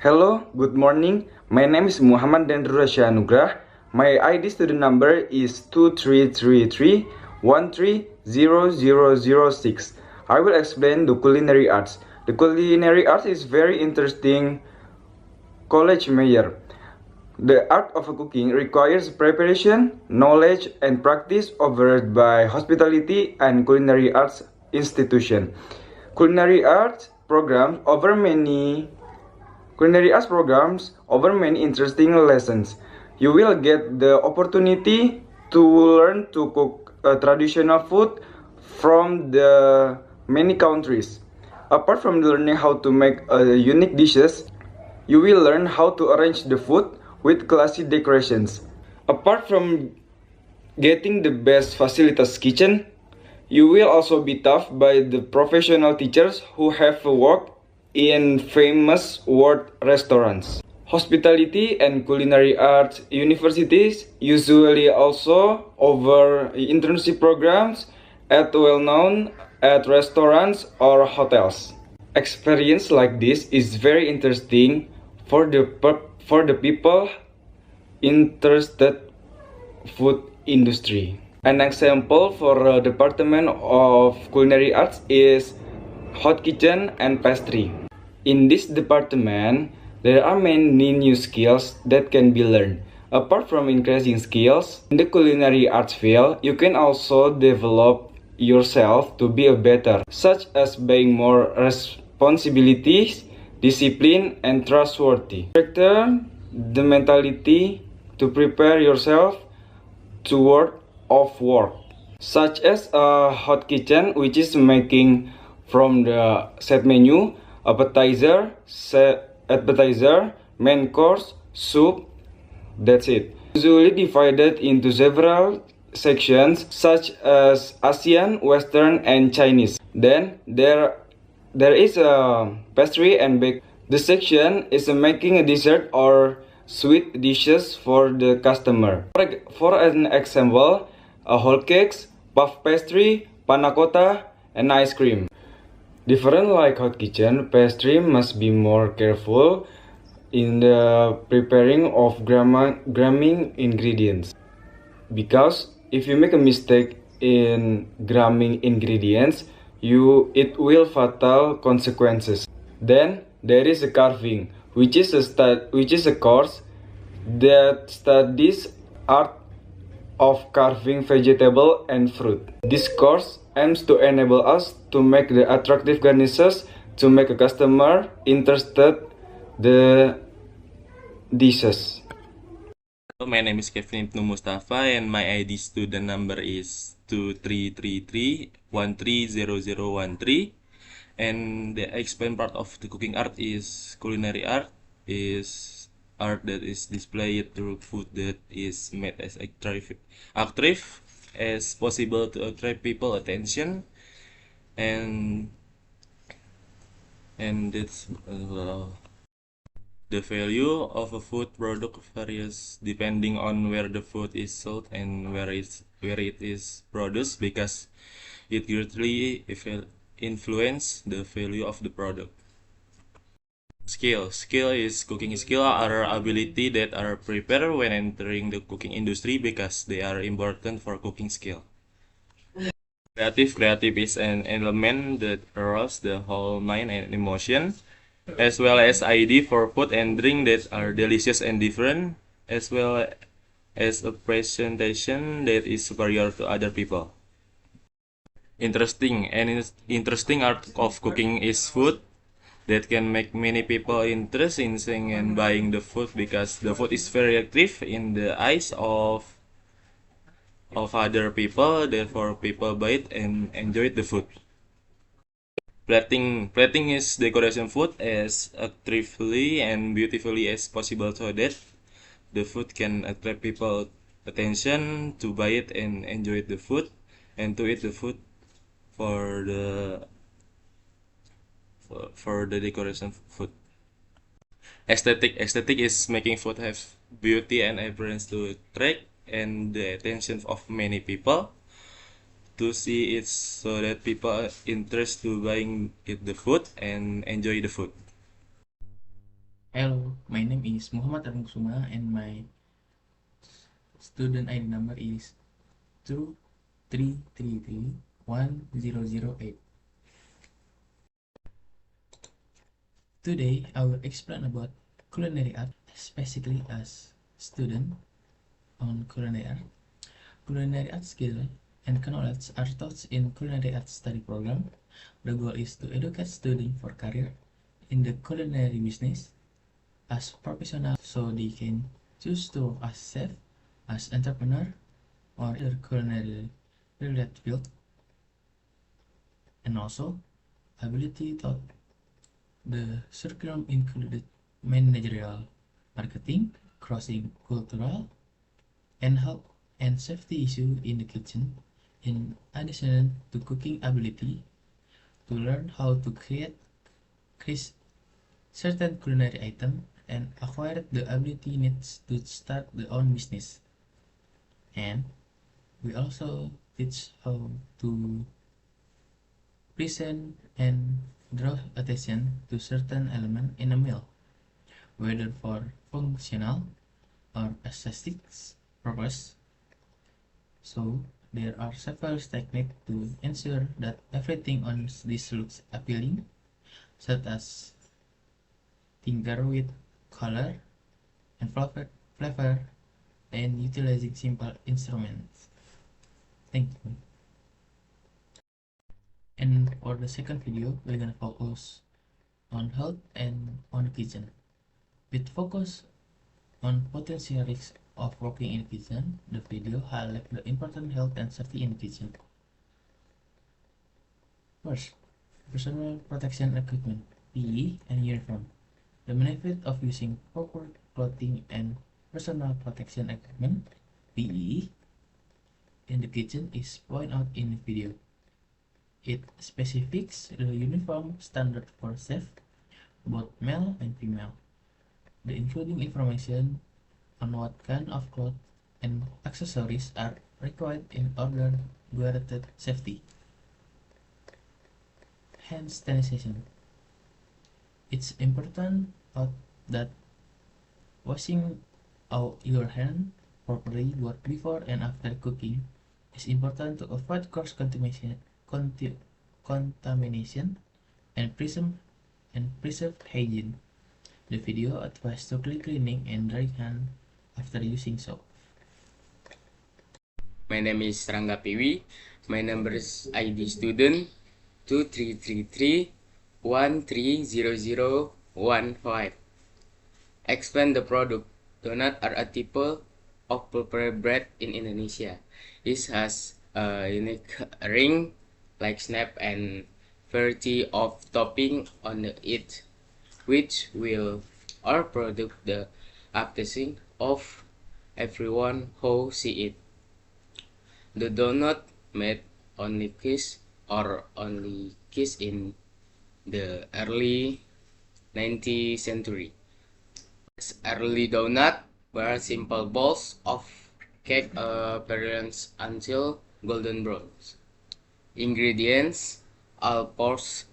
Hello, good morning. My name is Muhammad Dendra Shanugrah. My ID student number is 2333130006. I will explain the culinary arts. The culinary arts is very interesting college major. The art of cooking requires preparation, knowledge, and practice offered by hospitality and culinary arts institution. Culinary arts programs over many Culinary arts programs offer many interesting lessons. You will get the opportunity to learn to cook traditional food from the many countries. Apart from learning how to make unique dishes, you will learn how to arrange the food with classy decorations. Apart from getting the best facilities kitchen, you will also be taught by the professional teachers who have worked in famous world restaurants. Hospitality and culinary arts universities usually also offer internship programs at well-known at restaurants or hotels. Experience like this is very interesting for the people interested food industry. An example for a department of culinary arts is hot kitchen and pastry. In this department, there are many new skills that can be learned. Apart from increasing skills in the culinary arts field, you can also develop yourself to be a better, such as being more responsibilities, discipline, and trustworthy. Character, the mentality to prepare yourself toward of work, such as a hot kitchen, which is making from the set menu, appetizer, main course, soup. That's it. Usually divided into several sections such as Asian, Western, and Chinese. Then there is a pastry and bake. The section is making a dessert or sweet dishes for the customer. For an example, a whole cakes, puff pastry, panna cotta, and ice cream. Different like hot kitchen, pastry must be more careful in the preparing of gramming ingredients. Because if you make a mistake in gramming ingredients, it will fatal consequences. Then there is a carving, which is a course that studies art of carving vegetable and fruit. This course aims to enable us to make the attractive garnishes to make a customer interested the dishes. Hello, my name is Kevin Ibnu Mustafa and my ID student number is 2333130013. And the explain part of the cooking art is culinary art is art that is displayed through food that is made as attractive as possible to attract people attention, and that's the value of a food product varies depending on where the food is sold and where it is produced, because it greatly influence the value of the product. Skill is cooking skill are ability that are prepared when entering the cooking industry because they are important for cooking skill. Creative is an element that arouses the whole mind and emotion, as well as idea for food and drink that are delicious and different, as well as a presentation that is superior to other people. Interesting art of cooking is food that can make many people interested in seeing and buying the food because the food is very attractive in the eyes of other people. Therefore, people buy it and enjoy the food. Plating is decoration food as attractively and beautifully as possible so that the food can attract people attention to buy it and enjoy the food and to eat the food for the decoration food. Aesthetic is making food have beauty and appearance to attract and the attention of many people to see it so that people are interested to buying it the food and enjoy the food. Hello, name is Muhammad Arung Kusuma and my student ID number is 23331008. Today I will explain about culinary art, specifically as student on culinary art. Culinary art skill and knowledge are taught in culinary art study program. The goal is to educate students for career in the culinary business as professional so they can choose to work as chef, as entrepreneur, or other culinary related field. And also, ability taught the curriculum included managerial, marketing, crossing cultural, and health and safety issue in the kitchen, in addition to cooking ability, to learn how to create certain culinary item and acquire the ability needs to start the own business. And we also teach how to present and draw attention to certain element in a meal, whether for functional or aesthetics purpose. So there are several techniques to ensure that everything on this looks appealing, such as tinker with color and flavor and utilizing simple instruments. Thank you. And for the second video, we're gonna focus on health and on kitchen. With focus on potential risks of working in kitchen, the video highlights the important health and safety in kitchen. First, personal protection equipment, PE and uniform. The benefit of using proper clothing and personal protection equipment, PE, in the kitchen is pointed out in the video. It specifies the uniform standard for chef, both male and female, the including information on what kind of clothes and accessories are required in order to guarantee safety. Hand sanitization. It's important that washing out your hand properly both before and after cooking is important to avoid cross contamination and preserve hygiene. The video advises to cleaning and drying hand after using soap. My name is Rangga Piwi. My number is ID student 2333130015. Explain the product. Donut are a type of prepared bread in Indonesia. It has a unique ring like snap and variety of topping on it, which will or product the appetizing of everyone who see it. The donut made only kiss in the early 19th century. Early donut were simple balls of cake appearance until golden brown. Ingredients: all-purpose